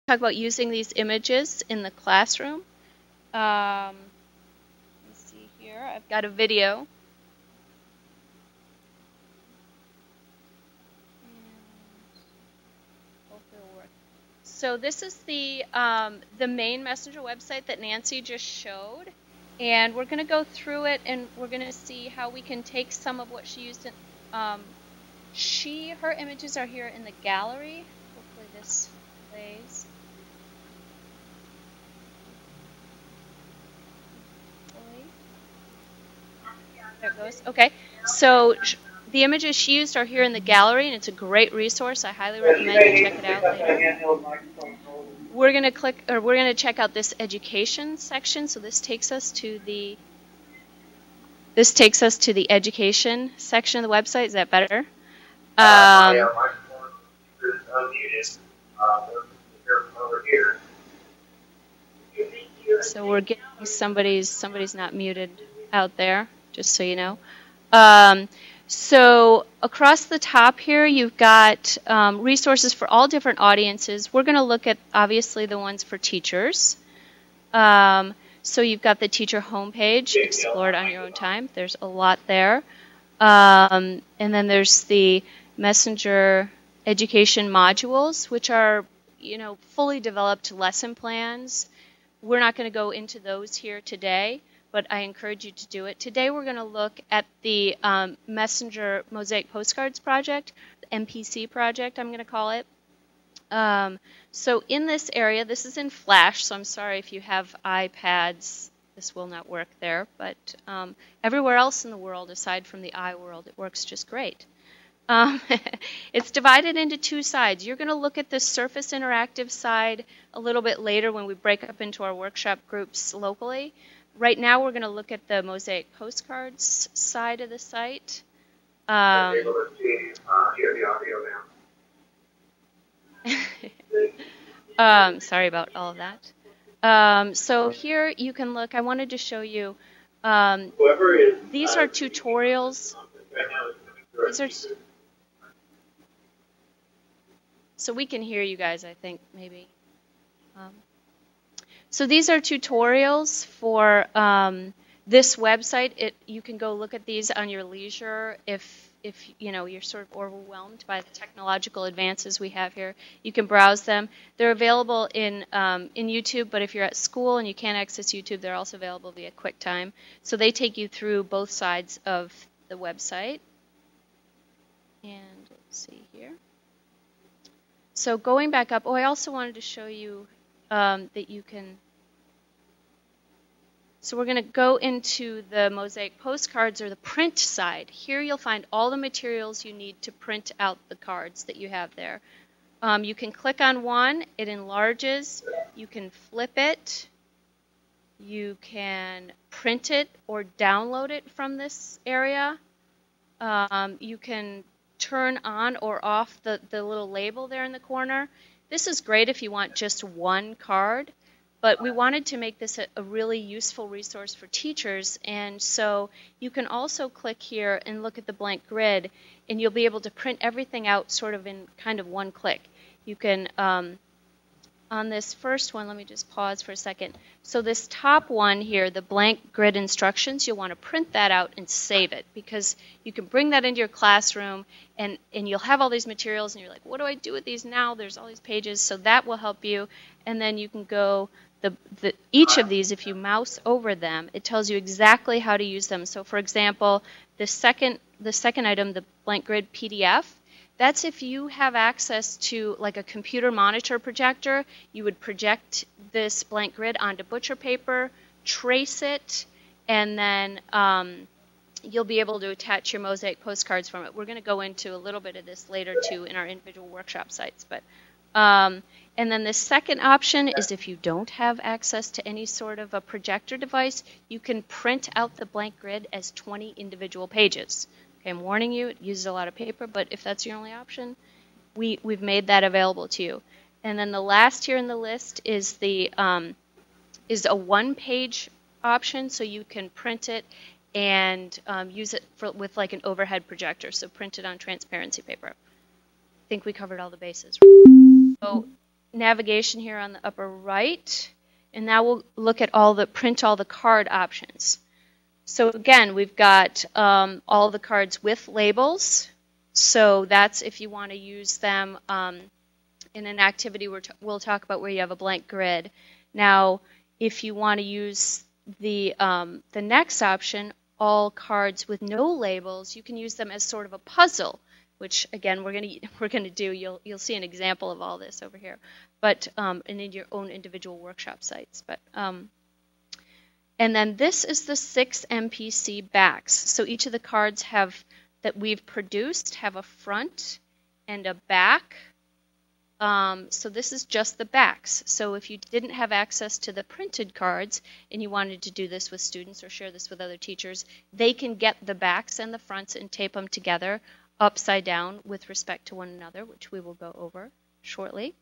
talk about using these images in the classroom. Let's see here. I've got a video. So this is the main Messenger website that Nancy just showed, and we're going to go through it, and we're going to see how we can take some of what she used. Her images are here in the gallery. Hopefully this plays. There it goes. Okay, so the images she used are here in the gallery, and it's a great resource. I highly recommend you check it out later. We're going to check out this education section. So this takes us to the education section of the website. Is that better? So we're getting somebody's not muted out there, just so you know. So across the top here, you've got resources for all different audiences. We're going to look at, obviously, the ones for teachers. So you've got the teacher homepage, explore it on your own time. There's a lot there. And then there's the Messenger education modules, which are, fully developed lesson plans. We're not going to go into those here today, but I encourage you to do it. Today we're going to look at the Messenger Mosaic Postcards project, the MPC project I'm going to call it. So in this area, this is in Flash, so I'm sorry if you have iPads, this will not work there, but everywhere else in the world, aside from the iWorld, it works just great. It's divided into two sides. You're going to look at the Surface Interactive side a little bit later when we break up into our workshop groups locally. Right now we're going to look at the Mosaic Postcards side of the site. Sorry about all of that. So here you can look. I wanted to show you. These are tutorials. So we can hear you guys, I think, maybe. So these are tutorials for this website. You can go look at these on your leisure if you're sort of overwhelmed by the technological advances we have here. You can browse them. They're available in YouTube, but if you're at school and you can't access YouTube, they're also available via QuickTime. So they take you through both sides of the website. And let's see here. So going back up, I also wanted to show you that you can. So we're going to go into the Mosaic Postcards, or the print side. Here you'll find all the materials you need to print out the cards that you have there. You can click on one, it enlarges. You can flip it. You can print it or download it from this area. You can turn on or off the little label there in the corner. This is great if you want just one card. But we wanted to make this a really useful resource for teachers, and so you can also click here and look at the blank grid, and you'll be able to print everything out sort of in kind of one click. You can, on this first one, let me just pause for a second. So this top one here, the blank grid instructions, you'll want to print that out and save it, because you can bring that into your classroom, and you'll have all these materials, and you're like, what do I do with these now? There's all these pages, so that will help you, and then you can go. Each of these, if you mouse over them, it tells you exactly how to use them. So, for example, the second item, the blank grid PDF, that's if you have access to like a computer monitor projector. You would project this blank grid onto butcher paper, trace it, and then you'll be able to attach your Mosaic postcards from it. We're going to go into a little bit of this later too in our individual workshop sites, but. And then the second option is if you don't have access to any sort of a projector device, you can print out the blank grid as 20 individual pages. Okay, I'm warning you, it uses a lot of paper, but if that's your only option, we've made that available to you. And then the last here in the list is is a one-page option, so you can print it and use it with like an overhead projector, so print it on transparency paper. I think we covered all the bases. So navigation here on the upper right, and now we'll look at print all the card options. So again, we've got all the cards with labels. So that's if you want to use them in an activity we'll talk about where you have a blank grid. Now, if you want to use the next option, all cards with no labels, you can use them as sort of a puzzle, which again we're gonna do. You'll see an example of all this over here, but and in your own individual workshop sites. But and then this is the 6 MPC backs. So each of the cards that we've produced have a front and a back. So this is just the backs. So if you didn't have access to the printed cards and you wanted to do this with students or share this with other teachers, they can get the backs and the fronts and tape them together upside down with respect to one another, which we will go over shortly.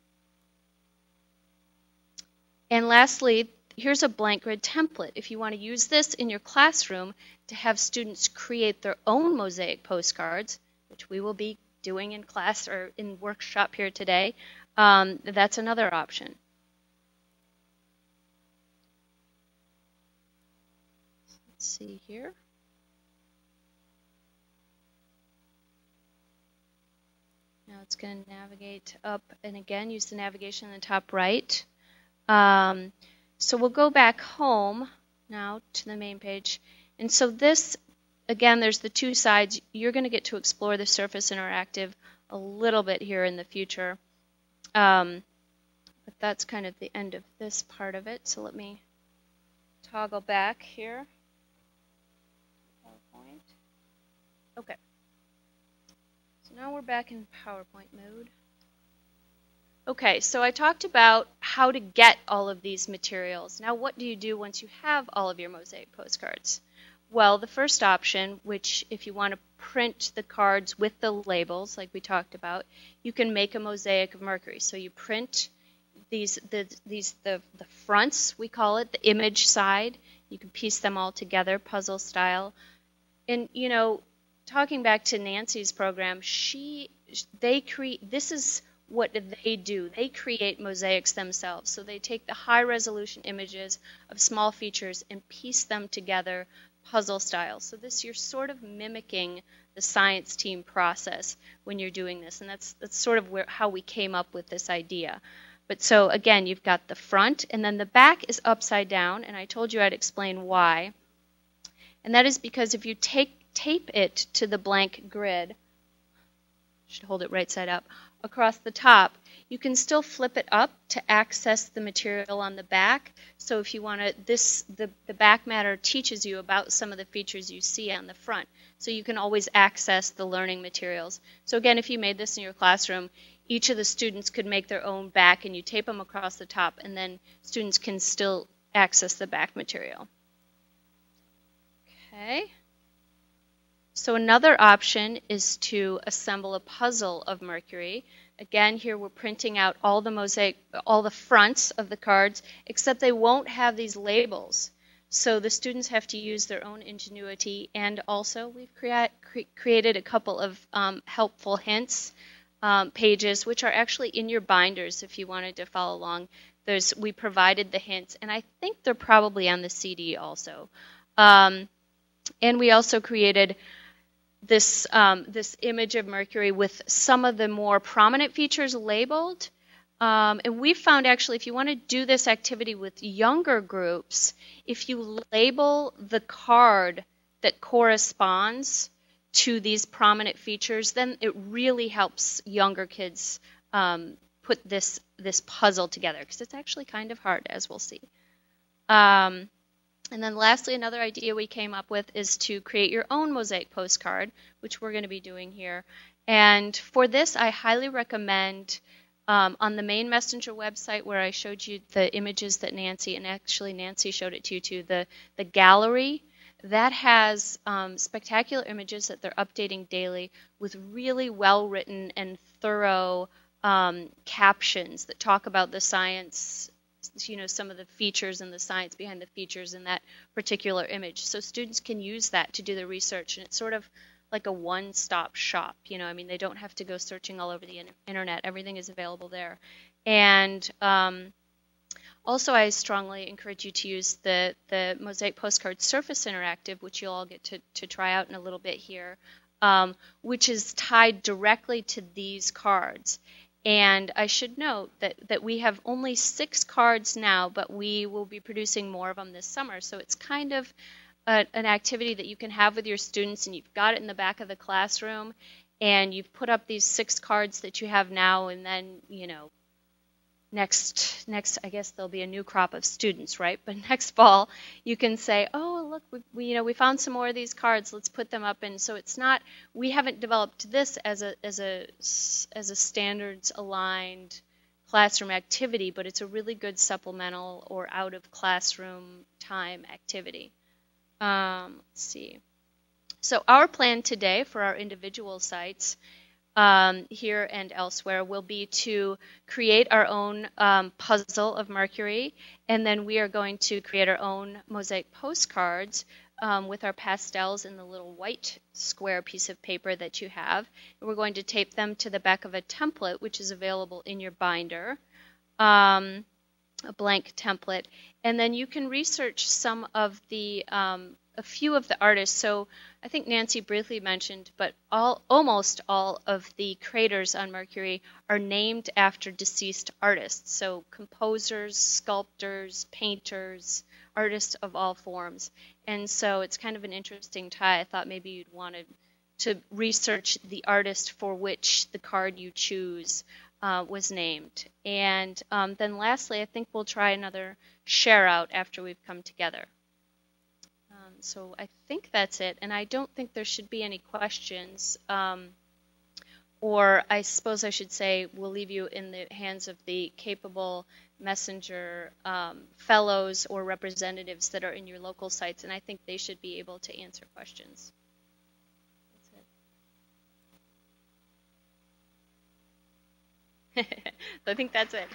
And lastly, here's a blank grid template. If you want to use this in your classroom to have students create their own mosaic postcards, which we will be doing in class or in workshop here today, that's another option. Let's see here. Now it's going to navigate up and again use the navigation in the top right. So we'll go back home now to the main page. And so this, again, there's the two sides. You're going to get to explore the Surface Interactive a little bit here in the future. But that's kind of the end of this part of it. So let me toggle back here. PowerPoint. Okay. So now we're back in PowerPoint mode. Okay, so I talked about how to get all of these materials. Now what do you do once you have all of your mosaic postcards? Well, the first option, which if you want to print the cards with the labels like we talked about, you can make a mosaic of Mercury. So you print the fronts, we call it, the image side. You can piece them all together, puzzle style. And you know, talking back to Nancy's program, this is what they do. They create mosaics themselves. So they take the high resolution images of small features and piece them together puzzle style. So you're sort of mimicking the science team process when you're doing this. And that's sort of how we came up with this idea. But so again, you've got the front and then the back is upside down, and I told you I'd explain why. And that is because if you tape it to the blank grid, should hold it right side up, across the top, you can still flip it up to access the material on the back. So if you want to, the back matter teaches you about some of the features you see on the front. So you can always access the learning materials. So again, if you made this in your classroom, each of the students could make their own back and you tape them across the top, and then students can still access the back material. Okay. So another option is to assemble a puzzle of Mercury. Again, here we're printing out all the fronts of the cards, except they won't have these labels. So the students have to use their own ingenuity, and also we've created a couple of helpful hints pages, which are actually in your binders if you wanted to follow along. We provided the hints, and I think they're probably on the CD also. And we also created this image of Mercury with some of the more prominent features labeled. And we found actually if you want to do this activity with younger groups, if you label the card that corresponds to these prominent features, then it really helps younger kids put this puzzle together, because it's actually kind of hard, as we'll see. And then lastly, another idea we came up with is to create your own mosaic postcard, which we're going to be doing here. And for this, I highly recommend on the main Messenger website where I showed you the images that Nancy, and actually Nancy showed it to you too, the gallery, that has spectacular images that they're updating daily with really well-written and thorough captions that talk about the science, you know, some of the features and the science behind the features in that particular image. So students can use that to do the research, and it's sort of like a one-stop shop. You know, I mean, they don't have to go searching all over the internet. Everything is available there. And also, I strongly encourage you to use the Mosaic Postcard Surface Interactive, which you'll all get to try out in a little bit here, which is tied directly to these cards. And I should note that we have only 6 cards now, but we will be producing more of them this summer. So it's kind of an activity that you can have with your students, and you've got it in the back of the classroom, and you've put up these 6 cards that you have now, and then, you know, next I guess there'll be a new crop of students, right? But next fall you can say, oh, look, we found some more of these cards, let's put them up. And so it's not, we haven't developed this as a standards aligned classroom activity, but it's a really good supplemental or out of classroom time activity. Let's see. So our plan today for our individual sites here and elsewhere will be to create our own puzzle of Mercury, and then we are going to create our own mosaic postcards with our pastels in the little white square piece of paper that you have. And we're going to tape them to the back of a template, which is available in your binder, a blank template, and then you can research some of the a few of the artists. So I think Nancy briefly mentioned, but almost all of the creators on Mercury are named after deceased artists. So composers, sculptors, painters, artists of all forms. And so it's kind of an interesting tie. I thought maybe you'd want to research the artist for which the card you choose was named. And then lastly, I think we'll try another share out after we've come together. So I think that's it, and I don't think there should be any questions, or I suppose I should say we'll leave you in the hands of the capable messenger fellows or representatives that are in your local sites, and I think they should be able to answer questions. That's it. I think that's it.